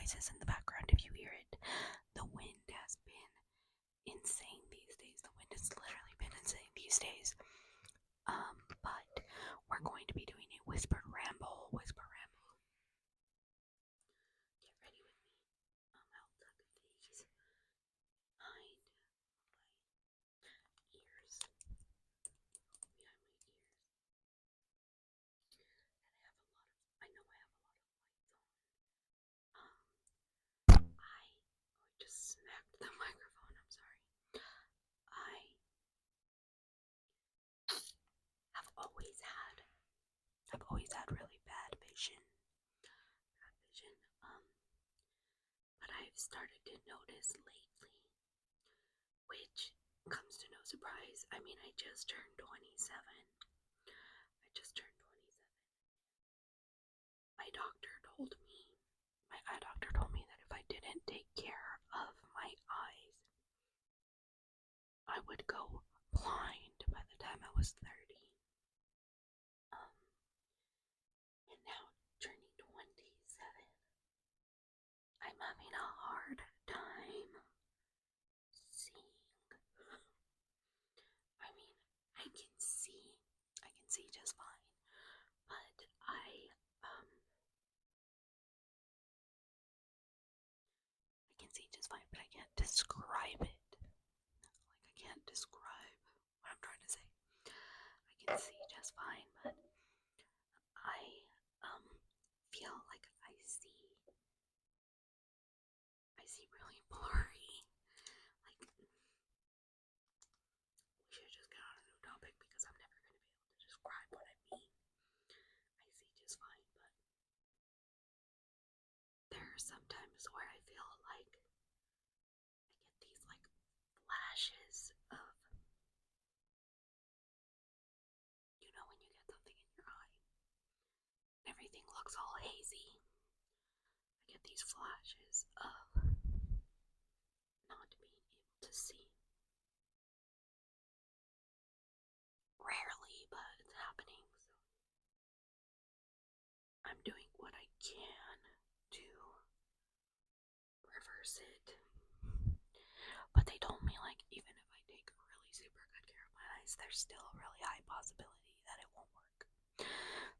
noises in the background if you hear it. The wind has been insane these days. The wind has literally been insane these days. But we're going to be doing a whisper ramble. Get ready with me. I'll tuck these behind my ears. Behind my ears. And I know I have a lot of lights on. I just smacked the microphone. I'm sorry. I've always had really bad vision. But I've started to notice lately, which comes to no surprise. I mean, I just turned 27. My eye doctor told me that if I didn't take care of my eyes, I would go blind by the time I was 30. And now, turning 27, I'm having a hard time seeing. I mean, I can see just fine, but I can see just fine, but I can't describe it. I can't describe what I'm trying to say. I can see just fine, but I feel like I see really blurry. Like, we should just get on a new topic because I'm never going to be able to describe what I mean. I see just fine, but there are some times where I feel like I get these like flashes of, you know, when you get something in your eye, everything looks all hazy. I get these flashes of not being able to see. Rarely, but it's happening, so I'm doing what I can to reverse it. But they told me, like, even if I take really super good care of my eyes, there's still a really high possibility that it won't work.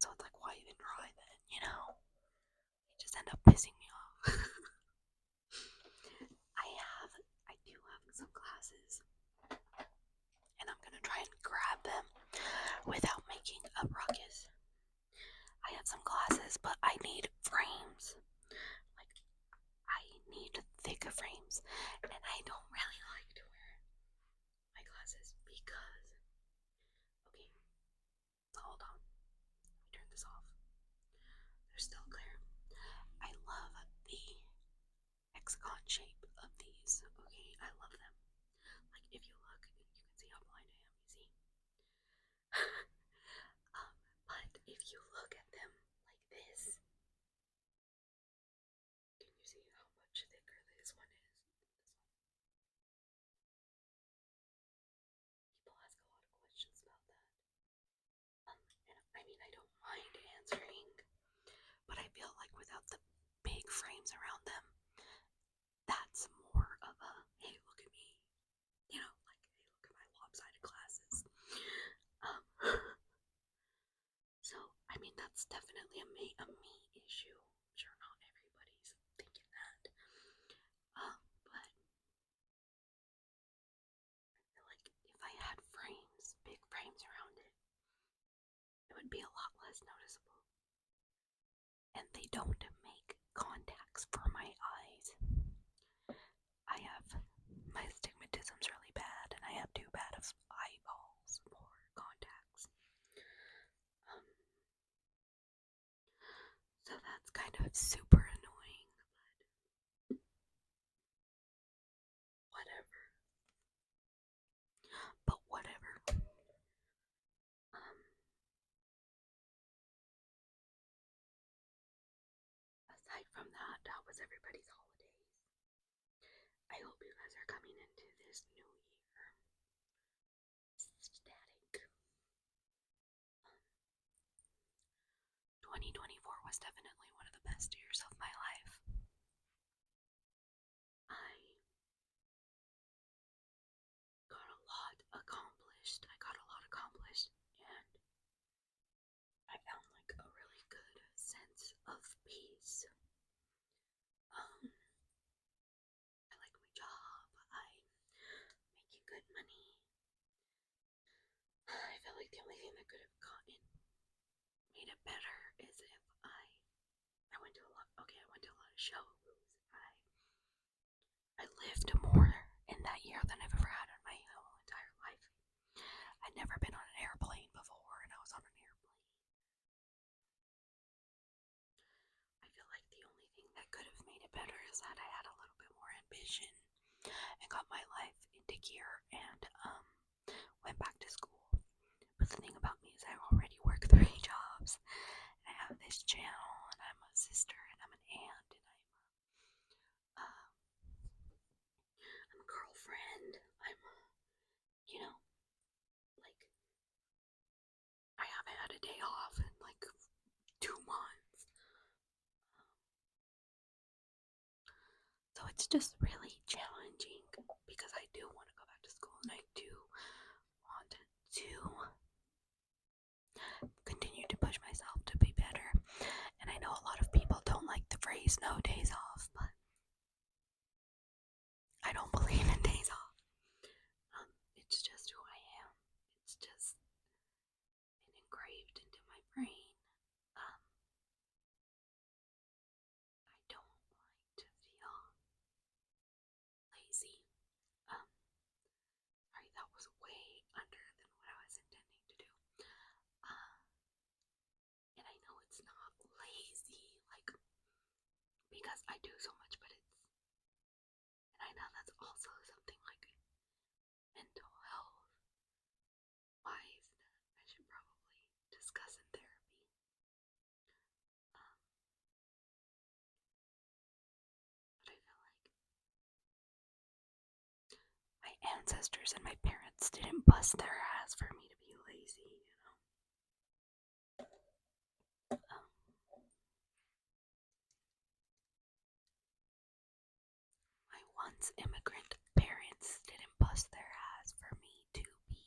So it's like, why even try then, you know? They just end up pissing me off. I do have some glasses, and I'm gonna try and grab them without making a ruckus. I have some glasses, but I need frames. Like, I need thick frames, and I don't really like to wear my glasses because, okay, hold on, let me turn this off. They're still clear. I love the hexagon shape of these, okay, I love them. Like, if you look, you can see how blind I am, you see? But if you look at them like this, can you see how much thicker this one is? People ask a lot of questions about that. And I mean, I don't mind answering, but I feel like without the big frames around them, that's more of a, hey, look at me, you know, like, hey, look at my lopsided glasses. So, I mean, that's definitely a me issue. I'm sure not everybody's thinking that. But I feel like if I had frames, big frames around it, it would be a lot less noticeable. And they don't make contacts for my eyes. My astigmatism's really bad, and I have too bad of eyeballs for contacts. So that's kind of super annoying, but whatever. Aside from that, how was everybody's holidays? I hope you guys are coming into this new year ecstatic. 2024 was definitely one of the best years of my life. better is if I went to a lot. Okay, I went to a lot of shows. I lived more in that year than I've ever had in my whole entire life. I'd never been on an airplane before, and I was on an airplane. I feel like the only thing that could have made it better is that I had a little bit more ambition and got my life into gear and went back to school. But the thing about me is I already work 3 jobs. I have this channel, and I'm a sister, and I'm an aunt, and I'm a girlfriend. You know, like, I haven't had a day off in like 2 months. So it's just really challenging because I do want to go back to school, and I do want to continue to push myself to be better. And I know a lot of people don't like the phrase no days off, but I don't believe in days off. It's just who I am. It's just been engraved into my brain. I don't like to feel lazy. Sorry, that was way under than what I was intending to do. And I know it's not lazy, like, because I do so much, but and I know that's also something like mental health wise that I should probably discuss in therapy. But I feel like my ancestors and my parents didn't bust their ass for me to be lazy, you know? My once immigrant parents didn't bust their ass for me to be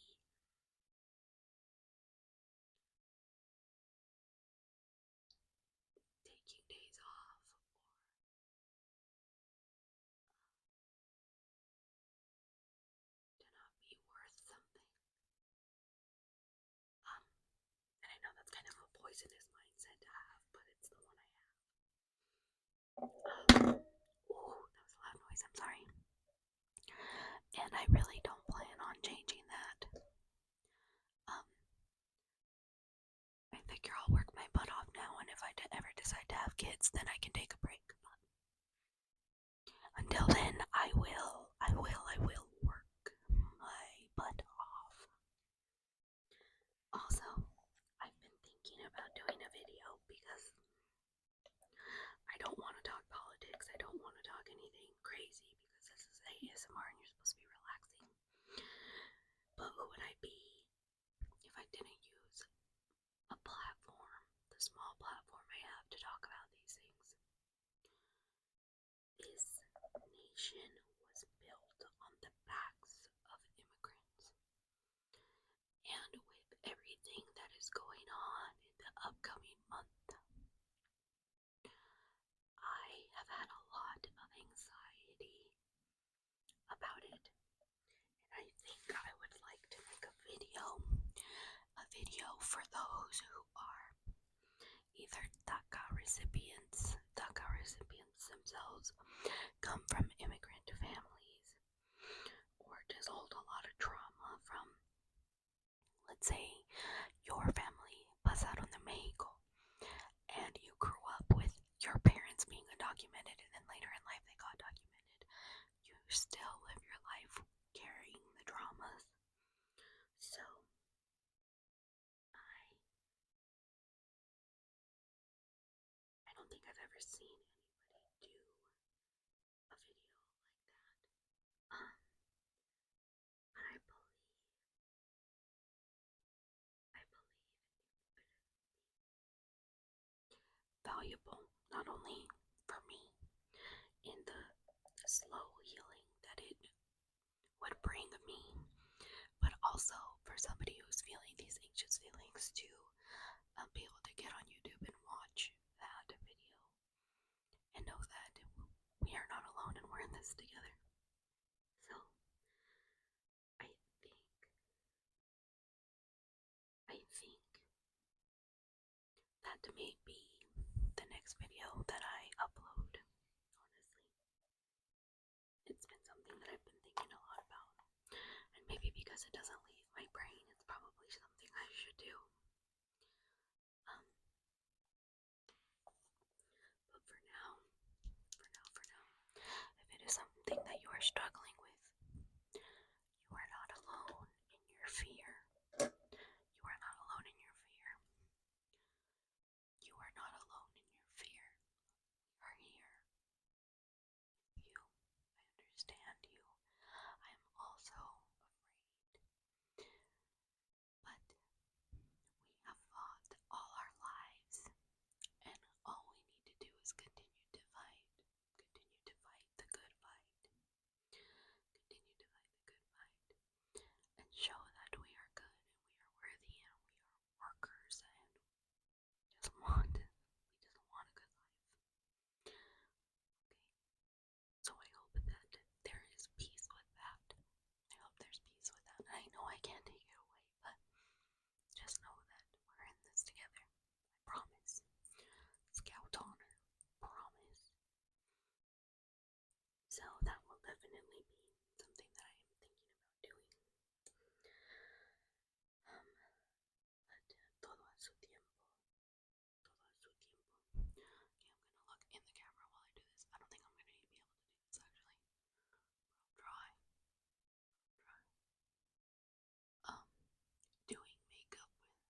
taking days off or to not be worth something. And I know that's kind of a poisonous mindset to have, but it's the one I have. Ooh, that was a loud noise, I'm sorry. And I really don't plan on changing that. I figure I'll work my butt off now, and if I ever decide to have kids, then I can take a break. But until then, I will work my butt off. Also, I've been thinking about doing a video because I don't want to talk politics. I don't want to talk anything crazy because this is ASMR and you're supposed to be relaxing. But who would I be if I didn't use a platform, the small platform I have to talk about these things? This nation was built on the backs of immigrants. And with everything that is going on in the upcoming month, I have had a lot of anxiety about it. And I think I would like to make a video for those who are either DACA recipients themselves, come from immigrant families, or just hold a lot of trauma from, let's say, your family pasaron de Mexico, and you grew up with your parents being undocumented, and then later in life they got documented. You still live your life carrying the traumas. So I don't think I've ever seen anybody do a video like that. But I believe valuable, not only for me in the slow healing that it would bring me, but also for somebody who's feeling these anxious feelings to be able to get on YouTube and watch that video and know that we are not alone and we're in this together. So I think that that may be the next video that I upload, honestly. It's been something that I've been thinking a lot about. And maybe because it doesn't leave my brain, it's probably something I should do. But for now, if it is something that you are struggling with, you are not alone in your fear. You are not alone in your fear. You are not alone in your fear. We are here. You. I understand you. I am also afraid. But we have fought all our lives, and all we need to do is continue to fight. Continue to fight the good fight. Continue to fight the good fight. And show that we are good and we are worthy and we are workers and we just want a good life. Okay. So I hope that there is peace with that. I hope there's peace with that. I know I can't take it away, but just know that we're in this together. I promise. Scout honor. Promise. So that will definitely be something that I am thinking about doing. But todo a su tiempo. Todo a su tiempo. Okay, I'm gonna look in the camera while I do this. I don't think I'm gonna be able to do this actually. But I'll try. Doing makeup with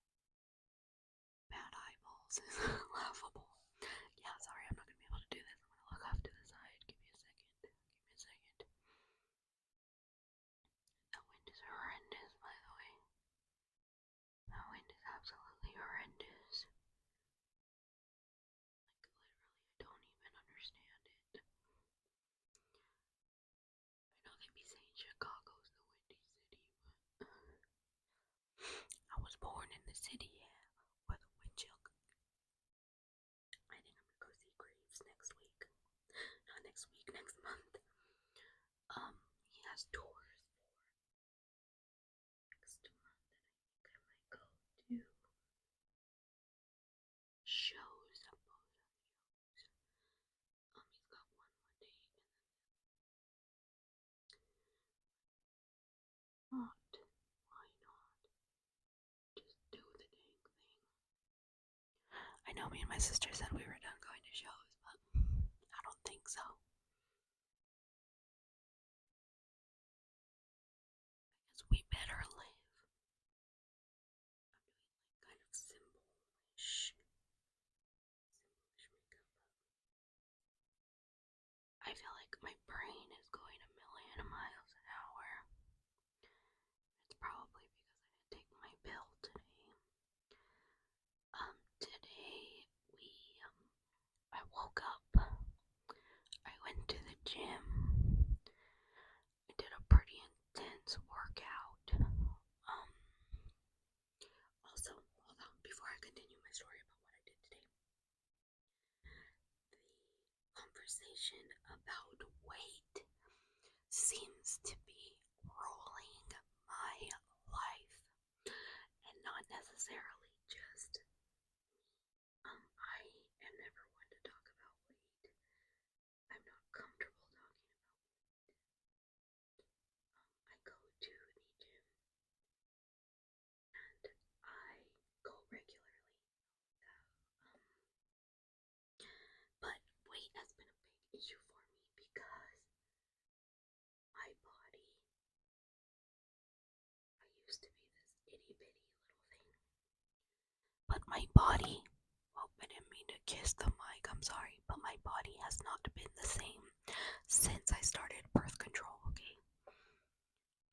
bad eyeballs is laughable. Yeah, sorry, I'm not gonna be able to do this. I'm gonna look off to the side. Give me a second. That wind is horrendous, by the way. That wind is absolutely horrendous. Like, literally, I don't even understand it. I know they be saying Chicago's the windy city, but I was born in the city where the wind chill. I think I'm gonna go see Graves next week. Not next week, next month. He has tours for next month, and I think I might go to shows. He's got one day, and then why not? Just do the dang thing. I know me and my sister said we were done going to shows, but I don't think so. Because we better live. I'm doing like kind of symbolish makeup. I feel like my brain is going a million miles an hour. It's probably because I didn't take my pill today. Today I woke up, I went to the gym, I did a pretty intense workout. Also, hold on, before I continue my story about what I did today, the conversation about weight seems to be ruling my life, and not necessarily just I am never one to talk about weight. I'm not comfortable talking about weight. I go to the gym and I go regularly. But weight has been a big issue for me because my body, I used to be this itty bitty little thing. But my body, well, I didn't mean to kiss the mic, I'm sorry, but my body has not been the same since I started birth control, okay?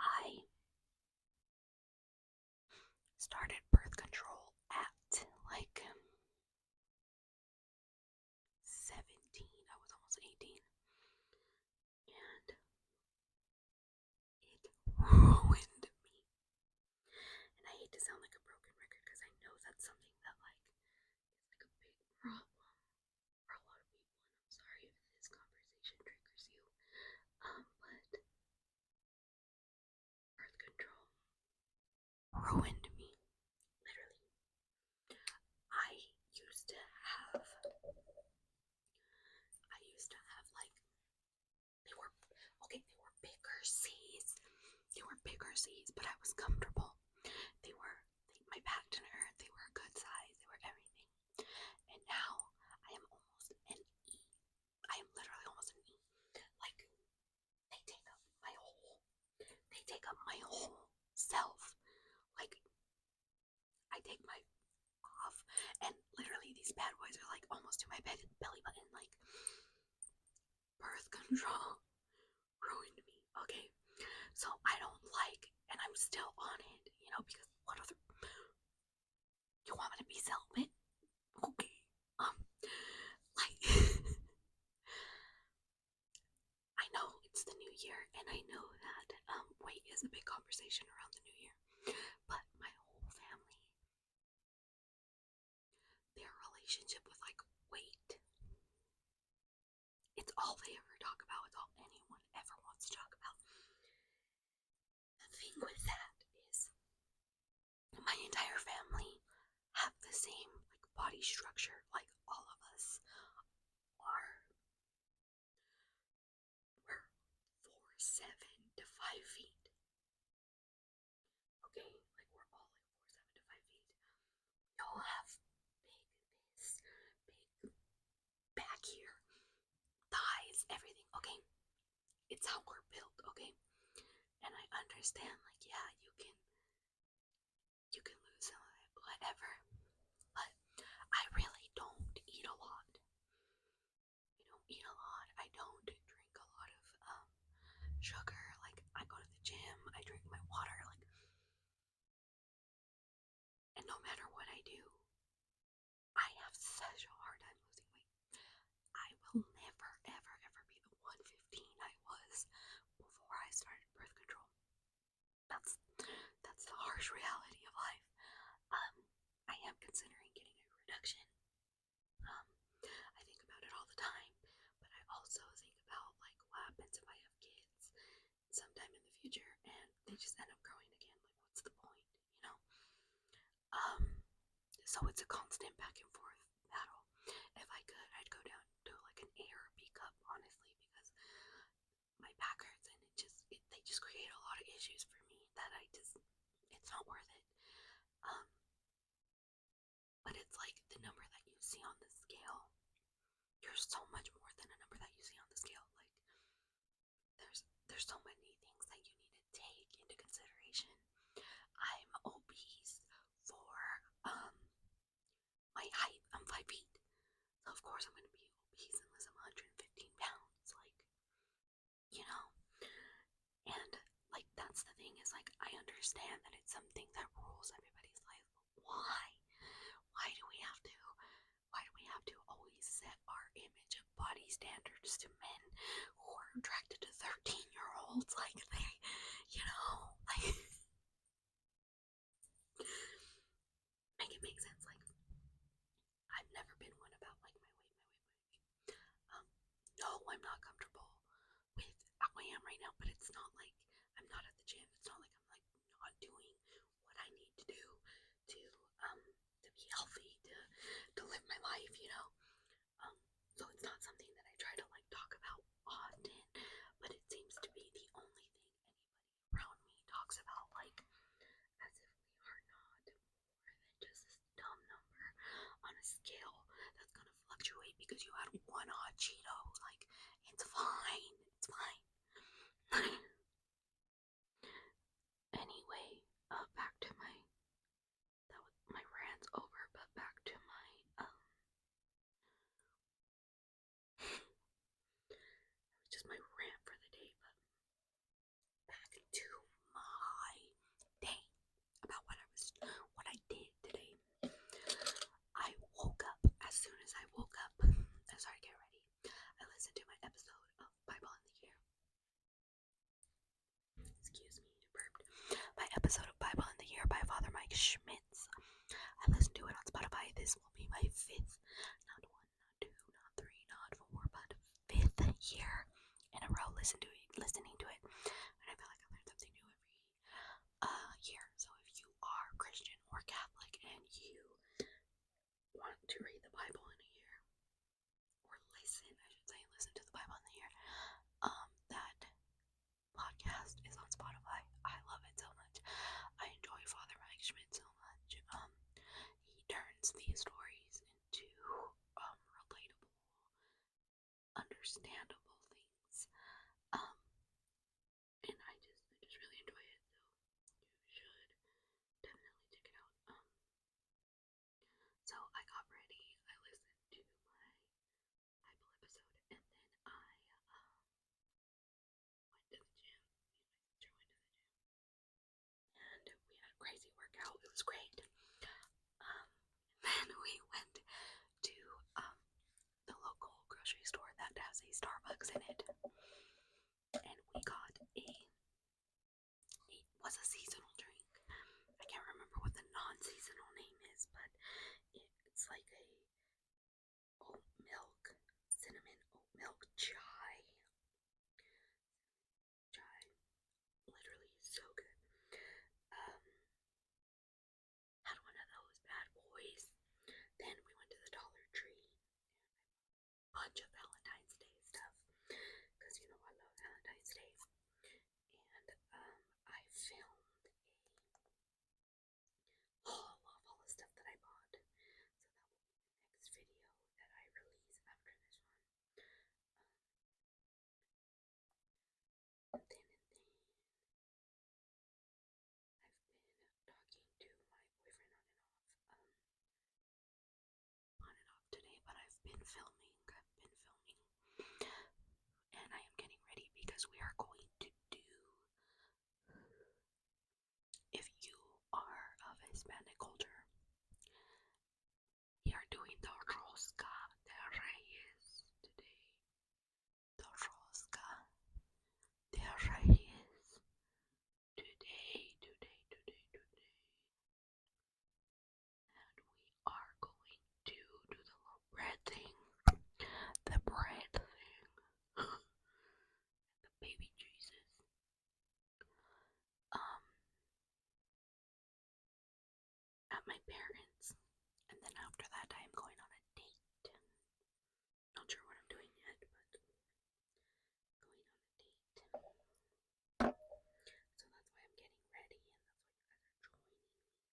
I started birth control at like 17, I was almost 18, and it ruined me. And I hate to sound like a broken record because I know that's something that like is like a big problem for a lot of people, and I'm sorry if this conversation triggers you. But birth control ruined me, literally. I used to overseas, but I was comfortable. My pattern, they were a good size, they were everything. And now I am almost an E. I am literally almost an E. Like, they take up my whole self. Like, I take my off, and literally these bad boys are like almost to my belly button. Like, birth control ruined me. Okay, so I don't like, and I'm still on it, because what other, you want me to be celibate? Okay, like, I know it's the new year, and I know that weight is a big conversation around the new year, but my whole family, their relationship with like weight, it's all they ever talk about. It's all anyone ever wants to talk about. The thing with that is, my entire family have the same like body structure. Like, all of us we're 4'7" to 5 feet. Okay, like, we're all like 4'7" to 5 feet. We all have big back here, thighs, everything. Okay, it's how we're built. Okay, and I understand, like, yeah, you can lose some of it, whatever. But I really don't eat a lot. I don't drink a lot of sugar. Like, I go to the gym, I drink my water, like, and no matter what I do, I have such a hard time losing weight. I will never, ever, ever be the 115 I was before I started birth control. That's the harsh reality of life. I am considering getting a reduction. I think about it all the time, but I also think about, like, what happens if I have kids sometime in the future and they just end up growing again. Like, what's the point, So it's a constant back and forth battle. If I could, I'd go down to like an A or a B cup, honestly, because my back hurts, and they just create a lot of issues for me that it's not worth it. But it's like the number that you see on the scale. You're so much more than a number that you see on the scale. Like, there's so many things that you need to take into consideration. I'm obese for my height. I'm 5 feet, so of course I'm gonna be obese unless I'm 115 pounds. Like, and like, that's the thing, is like, I understand that it's something that rules everybody's life. But why do we have to always set our image of body standards to men who are attracted to 13-year-olds? Like, they, like, make it make sense. Like, I've never been one about like my weight. No, I'm not comfortable with how I am right now, but it's not like I'm not at the gym. It's not like I'm like not doing what I need to do to be healthy, to live my life, So it's not something that I try to like talk about often, but it seems to be the only thing anybody around me talks about, like, as if we are not more than just this dumb number on a scale that's gonna fluctuate because you had one hot Cheeto. Like, it's fine. It's fine. Anyway, back to my rant's over, but back to my just my rant for the day. But back to my day, about what I did today. I woke up. As soon as I woke up, I started getting ready. I listened to my episode of Bible in the Year. Excuse me, I burped. My episode of Bible in the Year by Father Mike Schmitz. I listened to it on Spotify. This will be my 5th, not 1, not 2, not 3, not 4, but 5th year in a row listening to it. And I feel like I learn something new every year. So if you are Christian or Catholic and you want to read the Bible in a year, or listen to the Bible in the year, that podcast is on Spotify. I love it so my parents, and then after that I am going on a date. Not sure what I'm doing yet, but going on a date. So that's why I'm getting ready, and that's why you guys are joining me.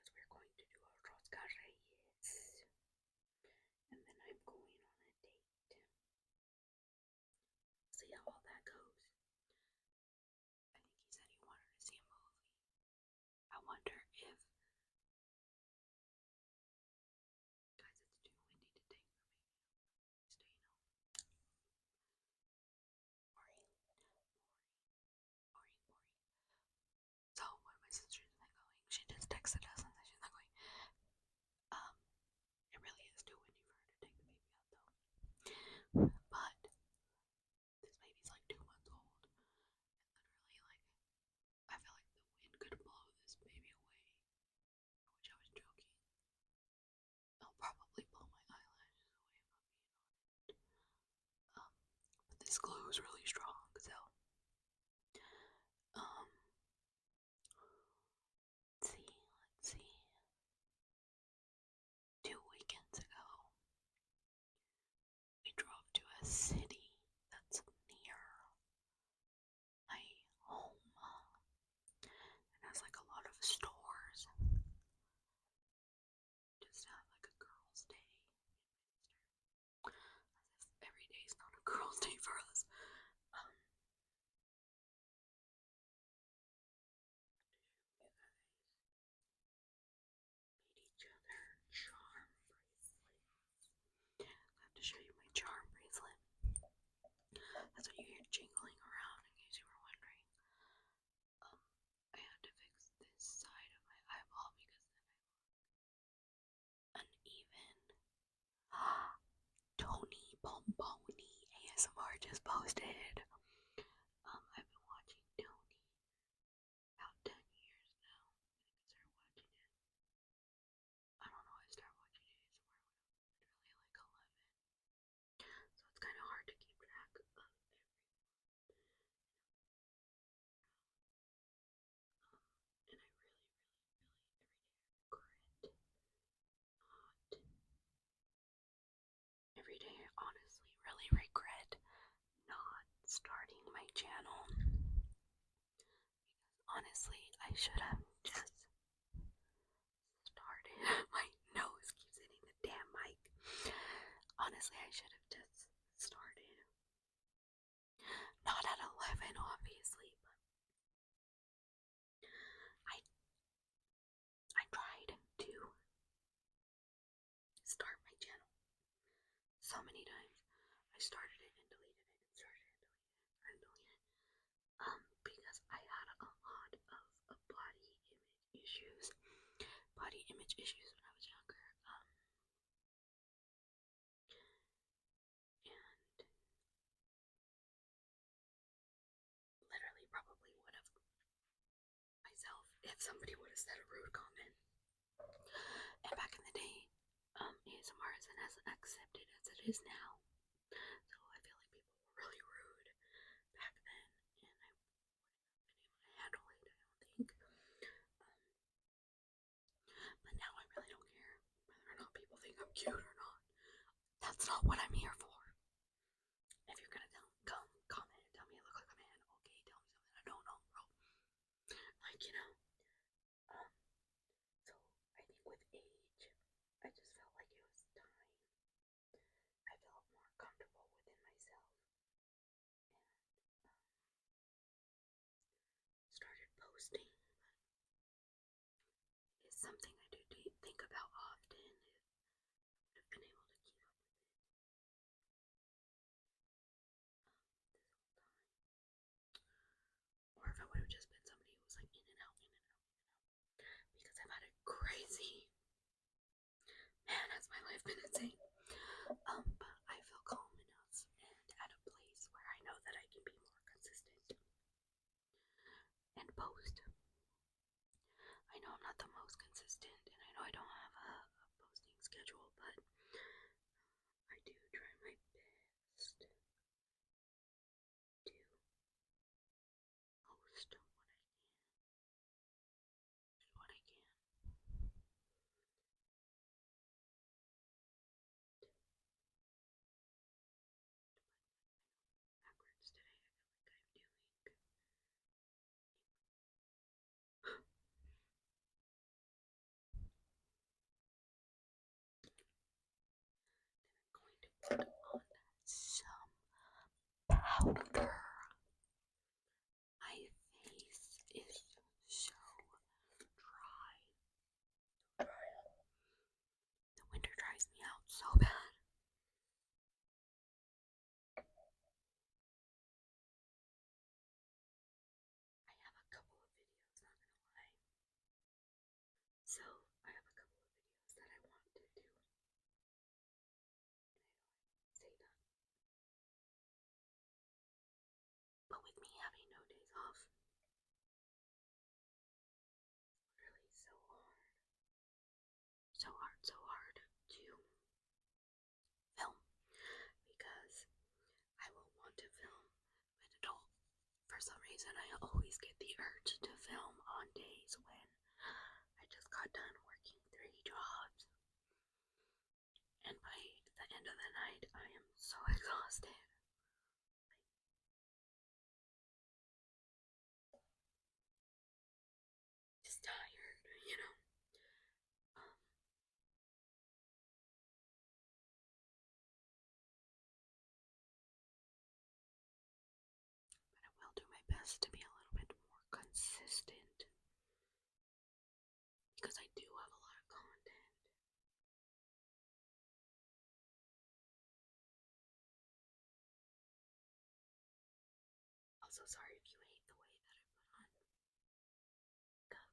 Because we're going to do a rosca reyes. And then I'm going on a date. See how all that goes. I think he said he wanted to see a movie. I wonder if, guys, it's too windy to take for me. Staying home. Boring. So what my sister's not going, she just texted us and said she's not going. It really is too windy for her to take the baby out though. But this baby's like 2 months old. And literally, like, I feel like the wind could blow this baby away. I wish I was joking. It'll probably blow my eyelashes away if I'm being honest. But this glue is really strong, so let's see. 2 weekends ago, we drove to a city that's near my home. It has like a lot of stores. Just have like a girls' day. As if every day is not a girls' day for us. Made each other charm bracelets. I have to show you my charm bracelet. That's what you hear jingling around, in case you were wondering. I had to fix this side of my eyeball because then I look uneven. Tony Bomboni ASMR just posted. I've been watching Tony about 10 years now. I think I started watching it. I don't know, I started watching ASMR when I was literally like 11. So it's kind of hard to keep track of everyone. And I really, every day I honestly really regret not starting my channel. Honestly, I should have just started. My nose keeps hitting the damn mic. Honestly, I should have just started. Not at 11, obviously, but I tried to start my channel so many times. I started it and deleted it and started it and deleted it. Because I had a lot of body image issues when I was younger. And literally probably would have myself if somebody would have said a rude comment. And back in the day, ASMR isn't as accepted as it is now. So I feel like people were really rude back then, and I wouldn't have been able to handle it, I don't think. But now I really don't care whether or not people think I'm cute or not. That's not what I'm here for. If you're gonna comment and tell me I look like a man, okay, tell me something I don't know, bro. Like, you know. So I think with age, I just felt like it was time. I felt more comfortable within myself and started posting. It's something I do think about often. If I would have been able to keep up with it this whole time, or if I would have just been somebody who was like in and out, because I've had a crazy, man, has my life been insane. But I feel calm enough and at a place where I know that I can be more consistent and post. I know I'm not the most consistent, and I know I don't have a posting schedule, but I do try my best to post what I can. put on some powder. My face is so dry. The winter dries me out so bad. I have a couple of videos, not gonna lie. So, I have a couple of videos that I want to do. And I don't say that. But with me having no days off, it's really so hard. So hard to film because I will want to film with adult. For some reason, I always get the urge to film on days when I just got done working 3 jobs. And by the end of the night, I am so exhausted. Just tired, you know. But I will do my best to be a little bit more consistent because I do have a lot of content. Also, sorry if you hate the way that I put on makeup.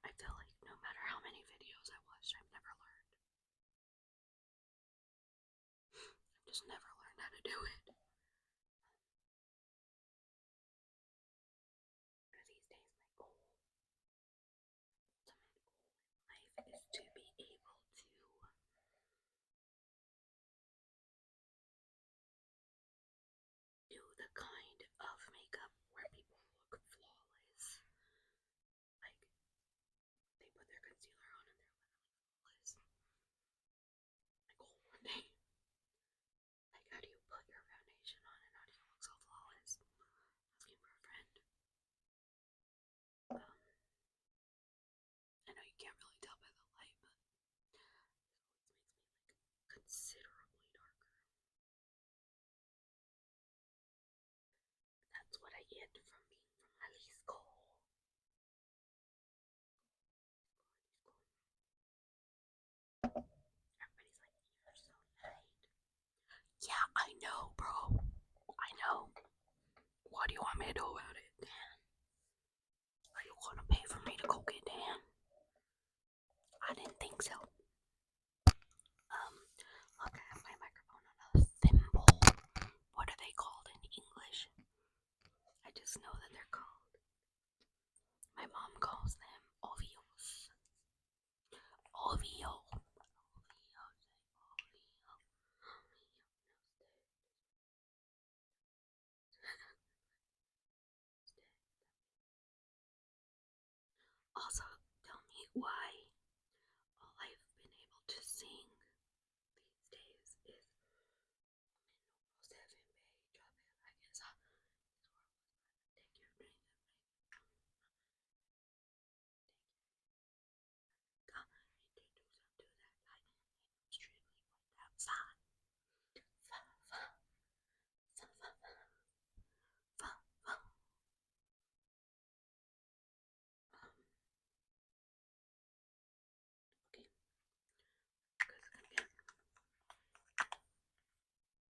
I feel like no matter how many videos I watch, I've never learned. I've just never learned how to do it. One of these days, my ultimate goal in life is to be able to do the kind of makeup where people look flawless. Like, they put their concealer on and they're literally flawless. My goal one day. Like, how do you put your foundation on and how do you look so flawless? Asking for a friend. I know you can't really tell by the light, but this always makes me like considerably darker. That's what I get from being from Jalisco. Everybody's like, you're so nice. Yeah, I know, bro. I know. What do you want me to do about it, Dan? Are you gonna pay for me to go get Dan? I didn't think so. Look, I have my microphone on a thimble. What are they called in English? I just know that they're called. My mom calls them ovios. Ovio. Also, tell me why all I've been able to sing these days is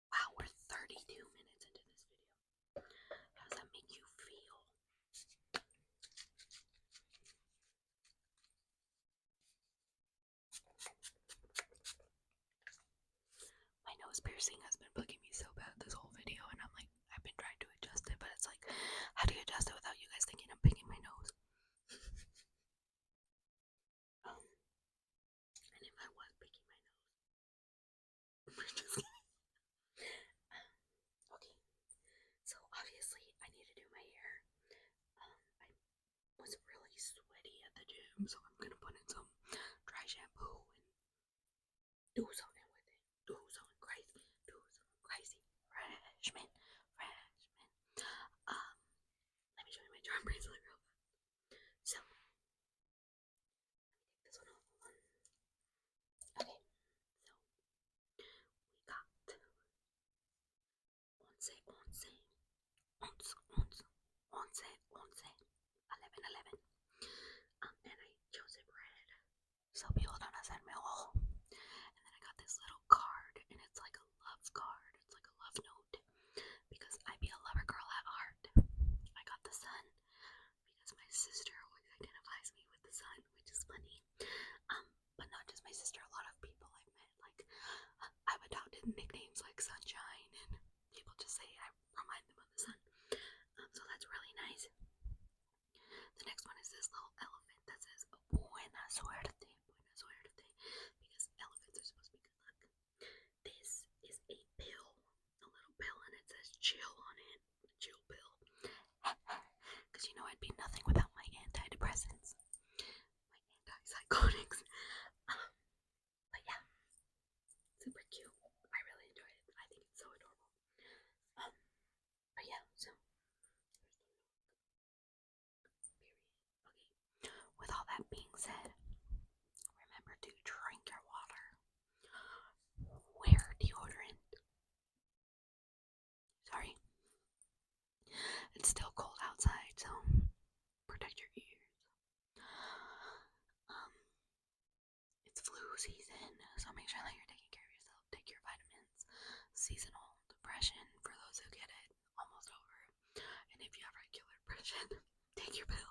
wow, we're 32 minutes into this video. How does that make you feel? My nose piercing has been bugging me so bad this whole video, and I'm like, I've been trying to adjust it, but it's like, how do you adjust it without you guys thinking I'm picking my nose? And if I was picking my nose, just kidding. Okay, so obviously I need to do my hair. I was really sweaty at the gym, so I'm gonna put in some dry shampoo and do something with it. Do something crazy. Do something so people don't have send me a hole. And then I got this little card, and it's like a love card. It's like a love note, because I be a lover girl at heart. I got the sun because my sister always identifies me with the sun, which is funny. But not just my sister, a lot of people I've met, like, I've adopted nicknames like Sunshine, and people just say I remind them of the sun. So that's really nice. The next one is this little elephant that says Buena suerte, because elephants are supposed to be good luck. This is a pill, a little pill, and it says chill on it, chill pill. Because you know I'd be nothing without my antidepressants, my antipsychotics. But yeah, super cute. I really enjoyed it. I think it's so adorable. But yeah, so okay. With all that being said, remember to drink your water. Wear deodorant. Sorry. It's still cold outside, so protect your ears. It's flu season, so make sure that you're taking care of yourself. Take your vitamins. Seasonal depression, for those who get it, almost over. And if you have regular depression, take your pills.